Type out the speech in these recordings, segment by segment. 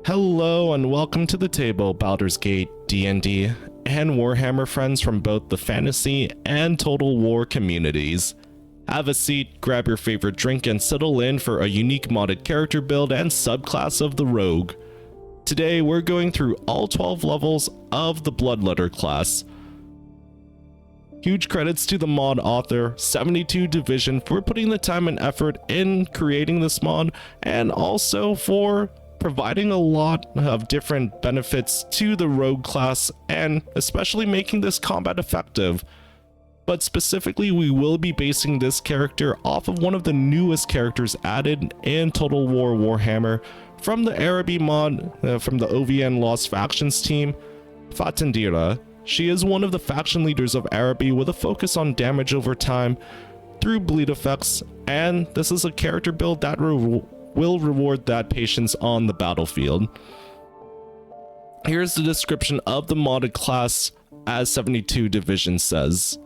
Hello and welcome to the table, Baldurs Gate, DND, and Warhammer friends from both the fantasy and Total War communities. Have a seat, grab your favorite drink, and settle in for a unique modded character build and subclass of the Rogue. Today we're going through all 12 levels of the Bloodletter class. Huge credits to the mod author, 72 Division, for putting the time and effort in creating this mod, and also for providing a lot of different benefits to the Rogue class, and especially making this combat effective. But specifically, we will be basing this character off of one of the newest characters added in Total War Warhammer from the Araby mod from the OVN Lost Factions team, Fatindira. She is one of the faction leaders of Araby with a focus on damage over time through bleed effects, and this is a character build that will reward that patience on the battlefield. Here's the description of the modded class as 72 Division says.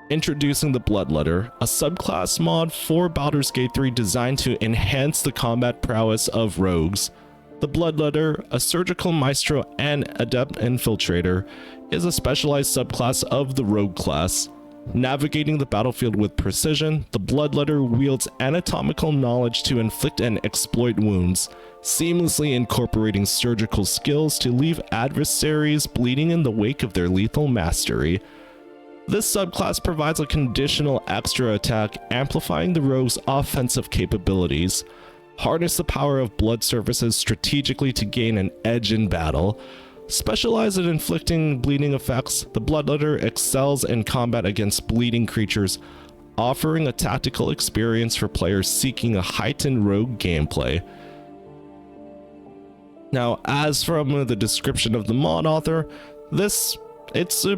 Introducing the Bloodletter, a subclass mod for Baldurs Gate 3 designed to enhance the combat prowess of rogues. The Bloodletter, a surgical maestro and adept infiltrator, is a specialized subclass of the Rogue class. Navigating the battlefield with precision, the Bloodletter wields anatomical knowledge to inflict and exploit wounds, seamlessly incorporating surgical skills to leave adversaries bleeding in the wake of their lethal mastery. This subclass provides a conditional extra attack, amplifying the rogue's offensive capabilities. Harness the power of blood surfaces strategically to gain an edge in battle. Specialized in inflicting bleeding effects, the Bloodletter excels in combat against bleeding creatures, offering a tactical experience for players seeking a heightened rogue gameplay. Now, as from the description of the mod author, it's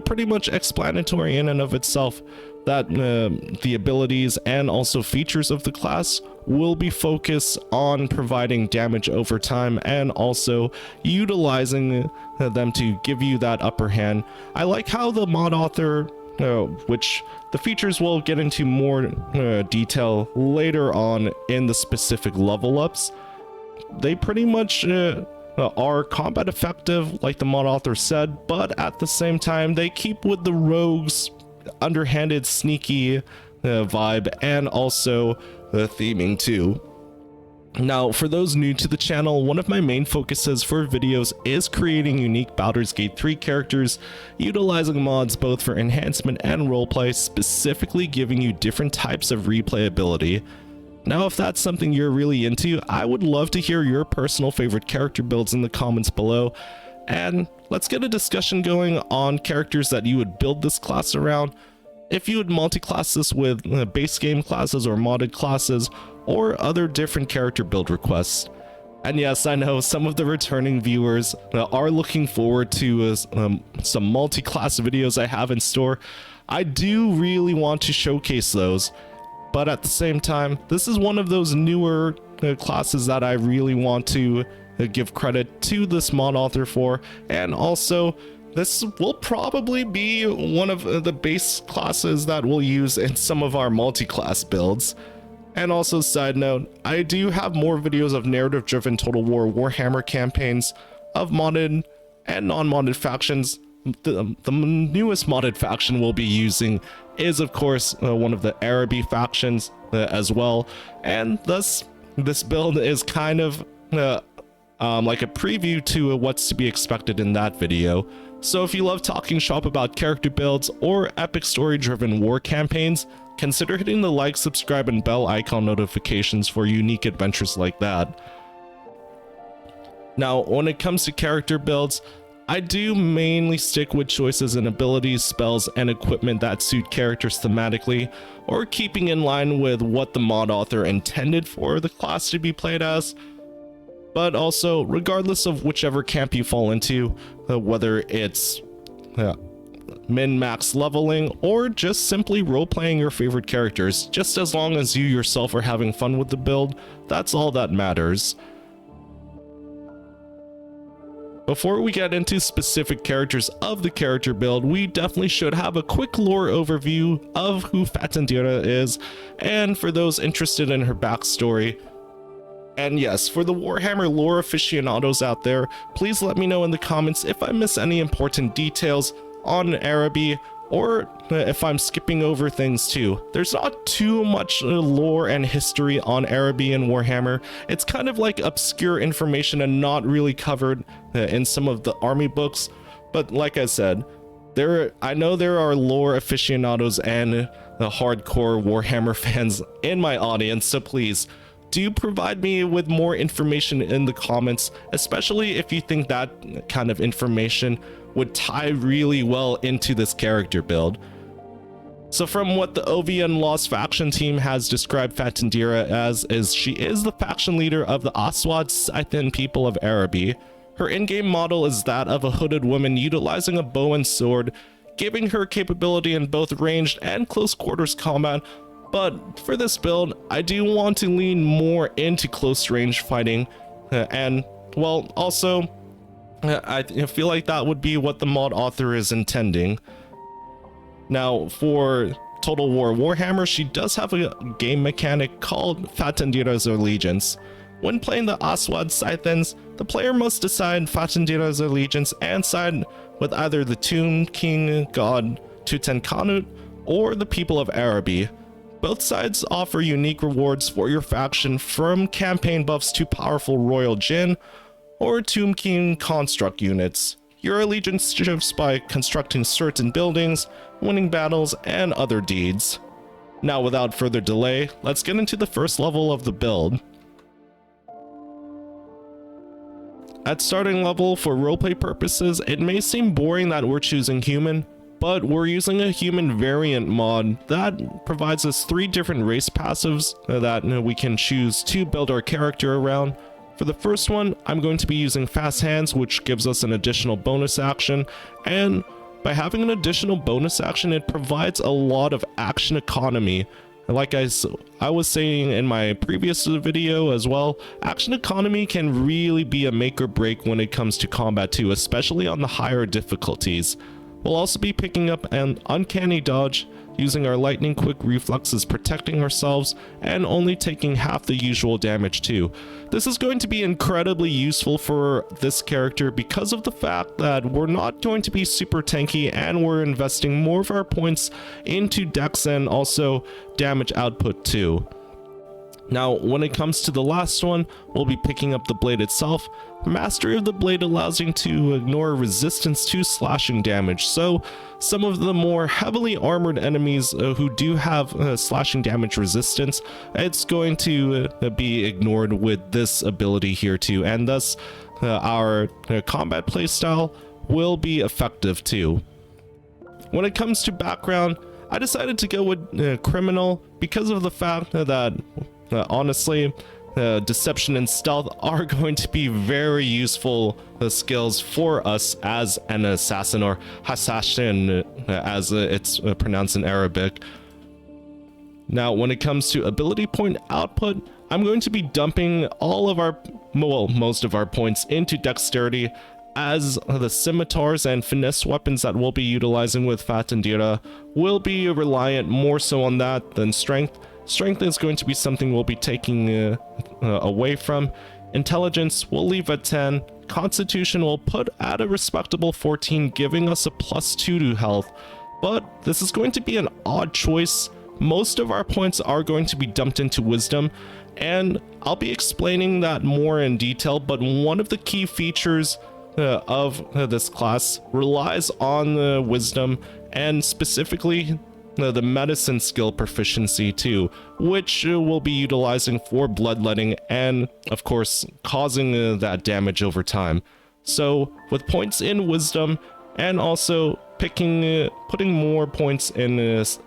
pretty much explanatory in and of itself that the abilities and also features of the class will be focused on providing damage over time and also utilizing them to give you that upper hand. I like how the mod author, which the features will get into more detail later on in the specific level ups, they pretty much are combat effective like the mod author said, but at the same time they keep with the rogues underhanded sneaky vibe and also the theming too. Now, for those new to the channel, one of my main focuses for videos is creating unique Baldurs Gate 3 characters, utilizing mods both for enhancement and roleplay, specifically giving you different types of replayability. Now, if that's something you're really into, I would love to hear your personal favorite character builds in the comments below, and let's get a discussion going on characters that you would build this class around. If you would multi-class this with base game classes or modded classes or other different character build requests. And yes, I know some of the returning viewers are looking forward to some multi-class videos I have in store. I do really want to showcase those, but at the same time, this is one of those newer classes that I really want to give credit to this mod author for, and also this will probably be one of the base classes that we'll use in some of our multi-class builds. And also, side note, I do have more videos of narrative-driven Total War Warhammer campaigns of modded and non-modded factions. The newest modded faction we'll be using is, of course, one of the Araby factions as well, and thus this build is kind of like a preview to what's to be expected in that video. So if you love talking shop about character builds or epic story-driven war campaigns, consider hitting the like, subscribe, and bell icon notifications for unique adventures like that. Now, when it comes to character builds, I do mainly stick with choices in abilities, spells, and equipment that suit characters thematically, or keeping in line with what the mod author intended for the class to be played as. But also, regardless of whichever camp you fall into, whether it's min-max leveling or just simply role-playing your favorite characters, just as long as you yourself are having fun with the build, that's all that matters. Before we get into specific characters of the character build, we definitely should have a quick lore overview of who Fatindira is, and for those interested in her backstory, And yes, for the Warhammer lore aficionados out there, please let me know in the comments if I miss any important details on Araby, or if I'm skipping over things too. There's not too much lore and history on Araby and Warhammer. It's kind of like obscure information and not really covered in some of the army books. But like I said, I know there are lore aficionados and the hardcore Warhammer fans in my audience, so please do provide me with more information in the comments, especially if you think that kind of information would tie really well into this character build. So from what the OVN Lost Faction team has described Fatindira as, is she is the faction leader of the Aswad Scythian people of Araby. Her in-game model is that of a hooded woman utilizing a bow and sword, giving her capability in both ranged and close quarters combat. But for this build, I do want to lean more into close range fighting, and well, also I feel like that would be what the mod author is intending. Now, for Total War Warhammer, she does have a game mechanic called Fatindira's Allegiance. When playing the Aswad Scythians, the player must decide Fatindira's Allegiance and side with either the Tomb King god Tutankhamun or the people of Araby. Both sides offer unique rewards for your faction, from campaign buffs to powerful Royal Djinn or Tomb King construct units. Your allegiance shifts by constructing certain buildings, winning battles, and other deeds. Now, without further delay, let's get into the first level of the build. At starting level, for roleplay purposes, it may seem boring that we're choosing human, but we're using a human variant mod that provides us 3 different race passives that we can choose to build our character around. For the first one, I'm going to be using Fast Hands, which gives us an additional bonus action, and by having an additional bonus action, it provides a lot of action economy. Like I was saying in my previous video as well, action economy can really be a make or break when it comes to combat too, especially on the higher difficulties. We'll also be picking up an uncanny dodge, using our lightning quick reflexes protecting ourselves, and only taking half the usual damage too. This is going to be incredibly useful for this character because of the fact that we're not going to be super tanky and we're investing more of our points into dex and also damage output too. Now, when it comes to the last one, we'll be picking up the blade itself. Mastery of the blade allows you to ignore resistance to slashing damage, so some of the more heavily armored enemies who do have slashing damage resistance, it's going to be ignored with this ability here too, and thus our combat playstyle will be effective too. When it comes to background, I decided to go with criminal because of the fact that honestly, deception and stealth are going to be very useful skills for us as an assassin, or assassin as it's pronounced in Arabic. Now, when it comes to ability point output, I'm going to be dumping all of our, well, most of our points into dexterity, as the scimitars and finesse weapons that we'll be utilizing with Fatindira will be reliant more so on that than strength. Strength is going to be something we'll be taking away from. Intelligence we'll leave at 10. Constitution we'll put at a respectable 14, giving us a +2 to health. But this is going to be an odd choice. Most of our points are going to be dumped into wisdom, and I'll be explaining that more in detail, but one of the key features of this class relies on wisdom, and specifically the medicine skill proficiency too, which we'll be utilizing for bloodletting and of course causing that damage over time. So with points in wisdom and also putting more points in this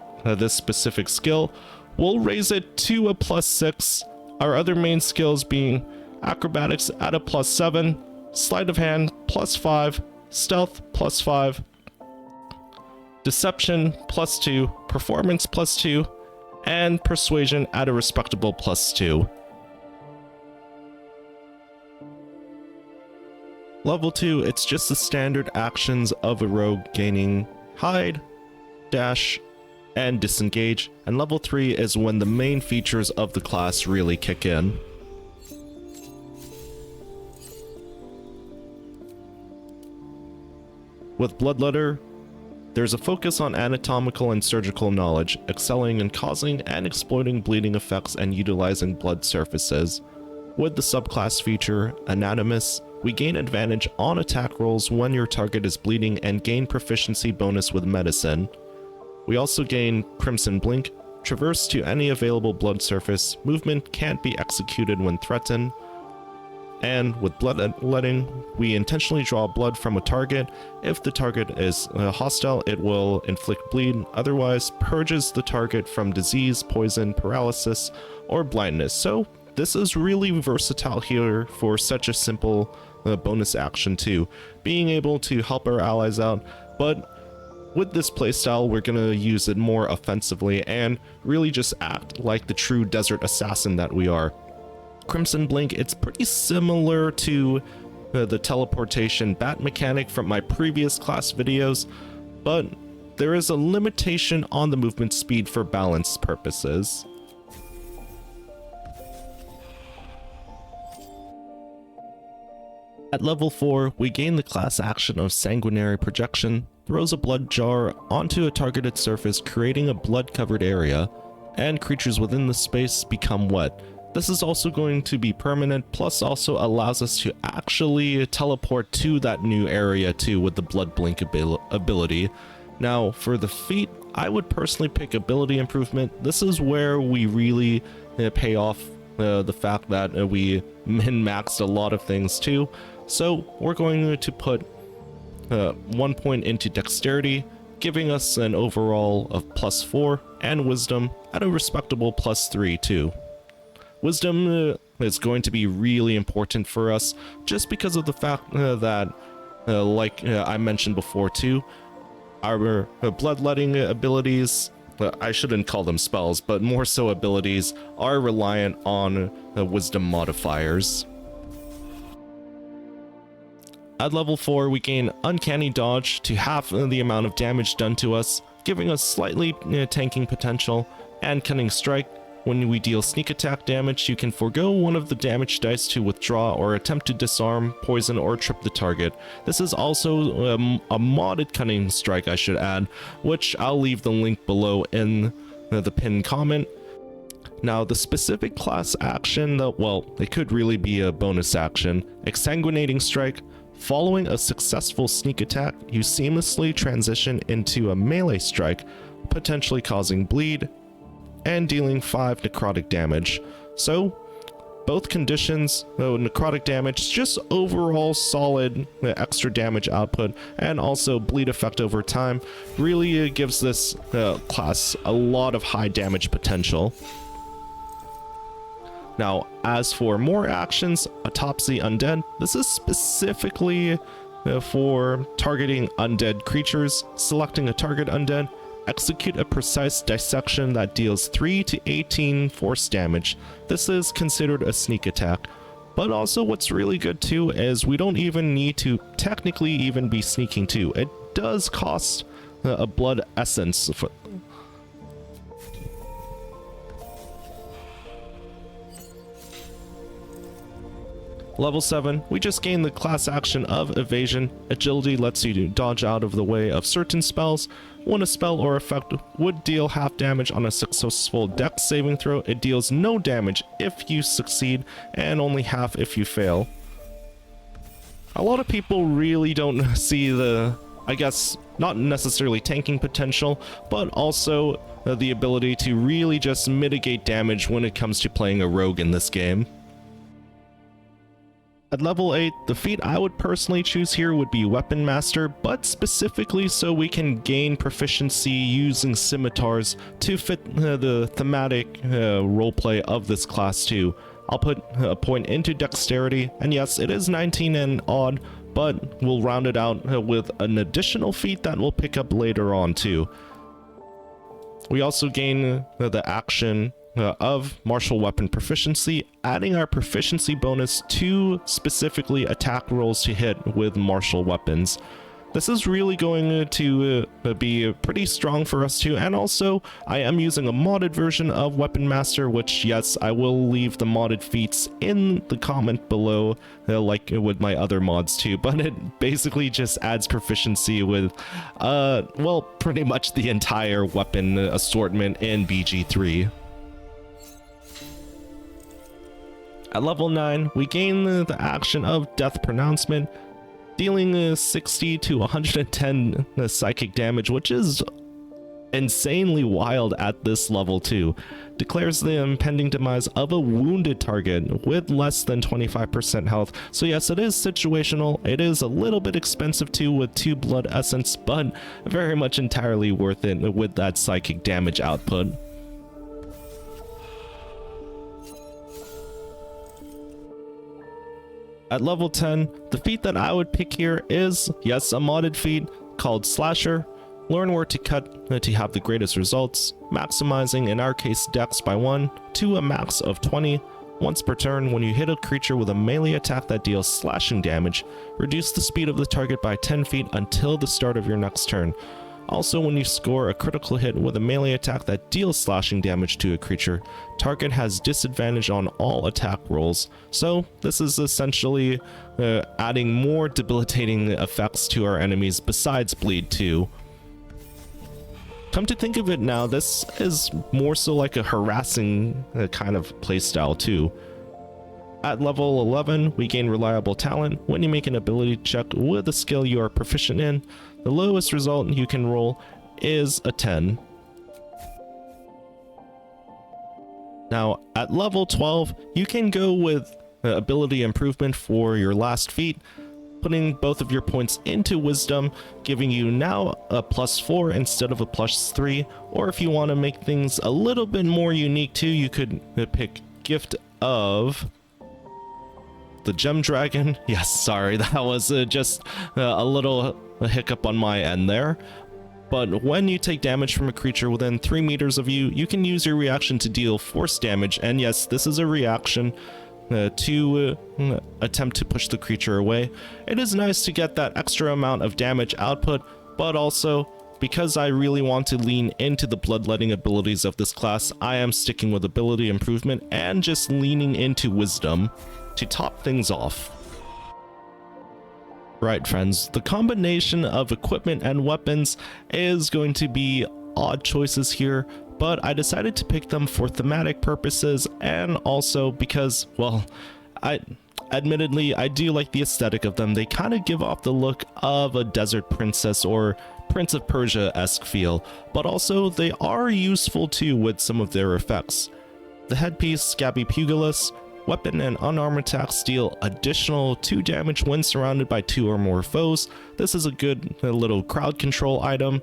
specific skill, we'll raise it to a +6. Our other main skills being acrobatics at a +7, sleight of hand +5, stealth +5, deception +2, performance +2, and persuasion at a respectable +2. Level 2, it's just the standard actions of a rogue, gaining hide, dash, and disengage, and level 3 is when the main features of the class really kick in. With Bloodletter, there's a focus on anatomical and surgical knowledge, excelling in causing and exploiting bleeding effects and utilizing blood surfaces. With the subclass feature, Anatomist, we gain advantage on attack rolls when your target is bleeding and gain proficiency bonus with medicine. We also gain Crimson Blink, traverse to any available blood surface, movement can't be executed when threatened, and with Bloodletting, we intentionally draw blood from a target. If the target is hostile, it will inflict bleed, otherwise purges the target from disease, poison, paralysis, or blindness. So this is really versatile here for such a simple bonus action too, being able to help our allies out, but with this playstyle we're gonna use it more offensively and really just act like the true desert assassin that we are. Crimson Blink, it's pretty similar to the teleportation bat mechanic from my previous class videos, but there is a limitation on the movement speed for balance purposes. At level 4, we gain the class action of Sanguinary Projection, throws a blood jar onto a targeted surface creating a blood-covered area, and creatures within the space become wet. This is also going to be permanent, plus also allows us to actually teleport to that new area too with the Blood Blink ability. Now, for the feat, I would personally pick Ability Improvement. This is where we really pay off the fact that we min-maxed a lot of things too. So we're going to put 1 point into Dexterity, giving us an overall of +4, and Wisdom at a respectable +3 too. Wisdom is going to be really important for us just because of the fact that, like I mentioned before too, our bloodletting abilities, I shouldn't call them spells, but more so abilities, are reliant on wisdom modifiers. At level 4, we gain Uncanny Dodge to half the amount of damage done to us, giving us slightly tanking potential, and Cunning Strike. When we deal sneak attack damage, you can forego one of the damage dice to withdraw or attempt to disarm, poison, or trip the target. This is also a modded Cunning Strike, I should add, which I'll leave the link below in the pinned comment. Now, the specific class action, well, it could really be a bonus action, Exsanguinating Strike. Following a successful sneak attack, you seamlessly transition into a melee strike, potentially causing bleed, and dealing 5 necrotic damage. So, both conditions, necrotic damage, just overall solid extra damage output, and also bleed effect over time, really gives this class a lot of high damage potential. Now, as for more actions, Autopsy Undead, this is specifically for targeting undead creatures. Selecting a target undead, execute a precise dissection that deals 3 to 18 force damage. This is considered a sneak attack. But also what's really good too is we don't even need to technically even be sneaking too. It does cost a blood essence. Level 7, we just gain the class action of Evasion. Agility lets you dodge out of the way of certain spells. When a spell or effect would deal half damage on a successful Dex saving throw, it deals no damage if you succeed and only half if you fail. A lot of people really don't see the, I guess, not necessarily tanking potential, but also the ability to really just mitigate damage when it comes to playing a rogue in this game. At level 8, the feat I would personally choose here would be Weapon Master, but specifically so we can gain proficiency using scimitars to fit the thematic roleplay of this class too. I'll put a point into Dexterity, and yes, it is 19 and odd, but we'll round it out with an additional feat that we'll pick up later on too. We also gain the action of Martial Weapon Proficiency, adding our proficiency bonus to specifically attack rolls to hit with martial weapons. this is really going to be pretty strong for us too. And also, I am using a modded version of Weapon Master, which, yes, I will leave the modded feats in the comment below, like with my other mods too, but it basically just adds proficiency with, well, pretty much the entire weapon assortment in BG3. At level 9, we gain the action of Death Pronouncement, dealing 60 to 110 psychic damage, which is insanely wild at this level too. Declares the impending demise of a wounded target with less than 25% health. So yes, it is situational. It is a little bit expensive too with 2 blood essence, but very much entirely worth it with that psychic damage output. At level 10, the feat that I would pick here is, yes, a modded feat called Slasher. Learn where to cut to have the greatest results, maximizing, in our case, dex by 1 to a max of 20. Once per turn, when you hit a creature with a melee attack that deals slashing damage, reduce the speed of the target by 10 feet until the start of your next turn. Also, when you score a critical hit with a melee attack that deals slashing damage to a creature, target has disadvantage on all attack rolls. So this is essentially adding more debilitating effects to our enemies besides bleed too. Come to think of it now, this is more so like a harassing kind of playstyle too. At level 11, we gain Reliable Talent. When you make an ability check with a skill you are proficient in, the lowest result you can roll is a 10. Now, at level 12, you can go with ability improvement for your last feat, putting both of your points into Wisdom, giving you now a +4 instead of a +3. Or if you want to make things a little bit more unique too, you could pick Gift of the Gem Dragon. Yes, sorry, that was just a little hiccup on my end there. But when you take damage from a creature within 3 meters of you, you can use your reaction to deal force damage. And yes, this is a reaction to attempt to push the creature away. It is nice to get that extra amount of damage output, but also, because I really want to lean into the bloodletting abilities of this class, I am sticking with ability improvement and just leaning into Wisdom to top things off. Right, friends, the combination of equipment and weapons is going to be odd choices here, but I decided to pick them for thematic purposes and also because, well, admittedly, I do like the aesthetic of them. They kind of give off the look of a desert princess or Prince of Persia-esque feel, but also they are useful too with some of their effects. The headpiece, Scabby Pugilist, weapon and unarmed attacks deal additional 2 damage when surrounded by 2 or more foes. This is a good little crowd control item.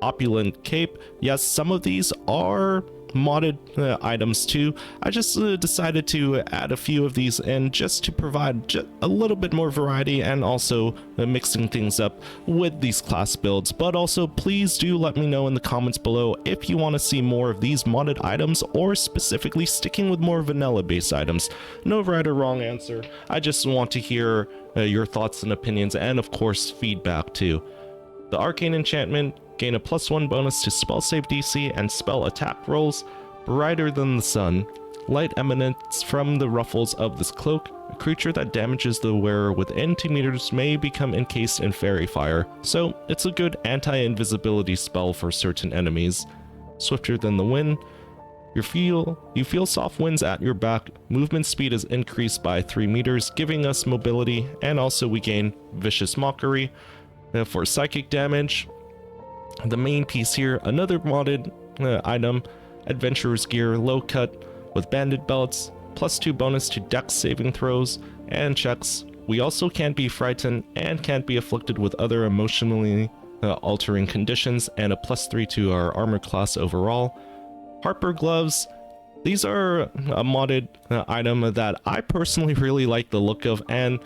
Opulent Cape. Yes, some of these are modded items too. I just decided to add a few of these in just to provide a little bit more variety and also mixing things up with these class builds. But also, please do let me know in the comments below if you want to see more of these modded items or specifically sticking with more vanilla based items. No right or wrong answer. I just want to hear your thoughts and opinions and of course feedback too. The Arcane Enchantment, gain a +1 bonus to spell save DC and spell attack rolls. Brighter than the sun. Light emanates from the ruffles of this cloak. A creature that damages the wearer within 2 meters may become encased in fairy fire, so it's a good anti-invisibility spell for certain enemies. Swifter than the wind. You feel soft winds at your back. Movement speed is increased by 3 meters, giving us mobility, and also we gain Vicious Mockery. For psychic damage, the main piece here, another modded item, Adventurer's Gear, low cut with banded belts, +2 bonus to dex saving throws and checks. We also can't be frightened and can't be afflicted with other emotionally altering conditions, and a +3 to our armor class overall. Harper Gloves, these are a modded item that I personally really like the look of, and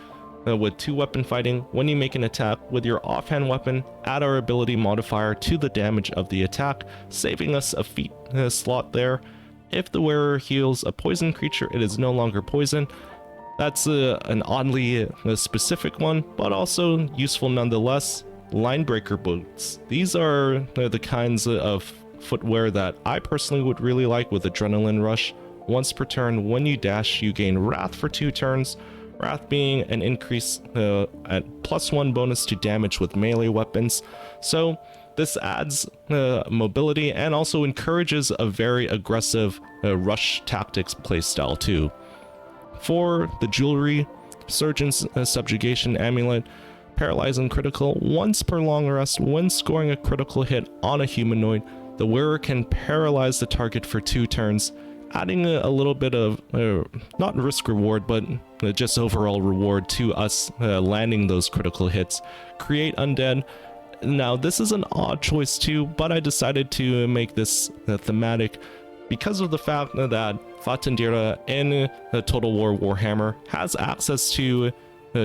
with 2 weapon fighting, when you make an attack with your offhand weapon, add our ability modifier to the damage of the attack, saving us a feat slot there. If the wearer heals a poison creature, it is no longer poison. That's an oddly specific one, but also useful nonetheless. Linebreaker boots. These are the kinds of footwear that I personally would really like with Adrenaline Rush. Once per turn, when you dash, you gain Wrath for 2 turns. Wrath being an increase at +1 bonus to damage with melee weapons. So this adds mobility and also encourages a very aggressive rush tactics playstyle too. For the jewelry, Surgeon's Subjugation Amulet, paralyzing critical. Once per long rest, when scoring a critical hit on a humanoid, the wearer can paralyze the target for 2 turns, adding a little bit of not risk reward, but just overall reward to us landing those critical hits. Create undead. Now this is an odd choice too, but I decided to make this thematic because of the fact that Fatindira in Total War Warhammer has access to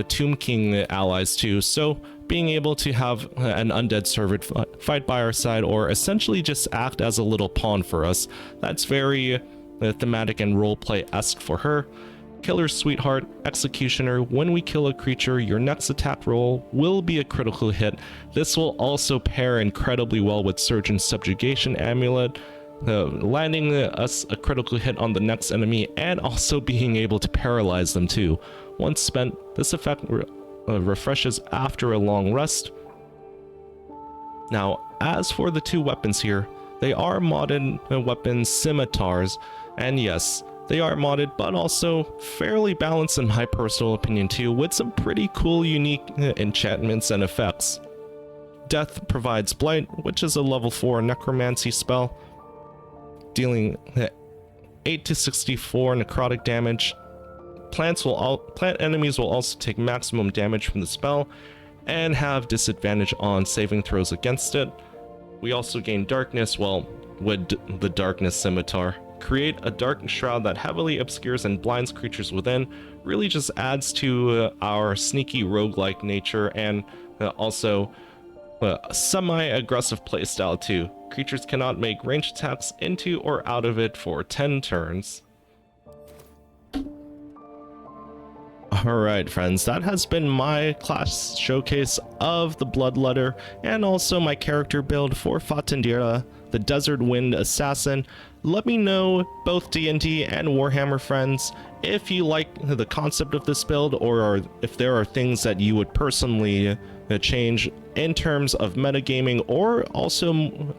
Tomb King allies too, so being able to have an undead servant fight by our side or essentially just act as a little pawn for us, that's very thematic and roleplay-esque for her. Killer's Sweetheart, Executioner, when we kill a creature, your next attack roll will be a critical hit. This will also pair incredibly well with Surgeon's Subjugation Amulet, landing us a critical hit on the next enemy and also being able to paralyze them too. Once spent, this effect refreshes after a long rest. Now, as for the 2 weapons here, they are modded weapons scimitars, and yes, they are modded, but also fairly balanced in my personal opinion too, with some pretty cool unique enchantments and effects. Death provides Blight, which is a level 4 necromancy spell, dealing 8 to 64 necrotic damage. Plant enemies will also take maximum damage from the spell and have disadvantage on saving throws against it. We also gain darkness, well, with the darkness scimitar. Create a dark shroud that heavily obscures and blinds creatures within. Really just adds to our sneaky roguelike nature and also semi-aggressive playstyle too. Creatures cannot make ranged attacks into or out of it for 10 turns. Alright friends, that has been my class showcase of the Bloodletter and also my character build for Fatindira, the Desert Wind Assassin. Let me know, both D&D and Warhammer friends, if you like the concept of this build or if there are things that you would personally change in terms of metagaming or also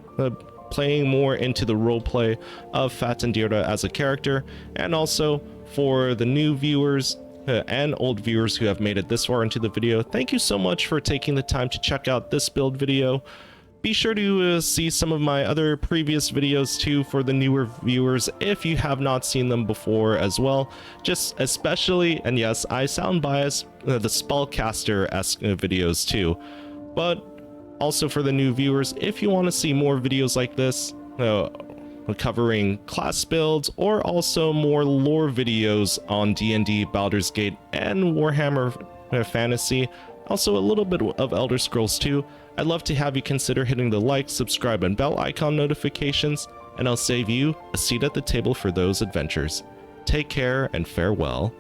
playing more into the roleplay of Fatindira as a character. And also for the new viewers and old viewers who have made it this far into the video, thank you so much for taking the time to check out this build video. Be sure to see some of my other previous videos too for the newer viewers if you have not seen them before as well. Just especially, and yes, I sound biased, the Spellcaster-esque videos too. But also for the new viewers, if you want to see more videos like this, covering class builds or also more lore videos on D&D, Baldurs Gate, and Warhammer Fantasy, also a little bit of Elder Scrolls too, I'd love to have you consider hitting the like, subscribe, and bell icon notifications, and I'll save you a seat at the table for those adventures. Take care and farewell.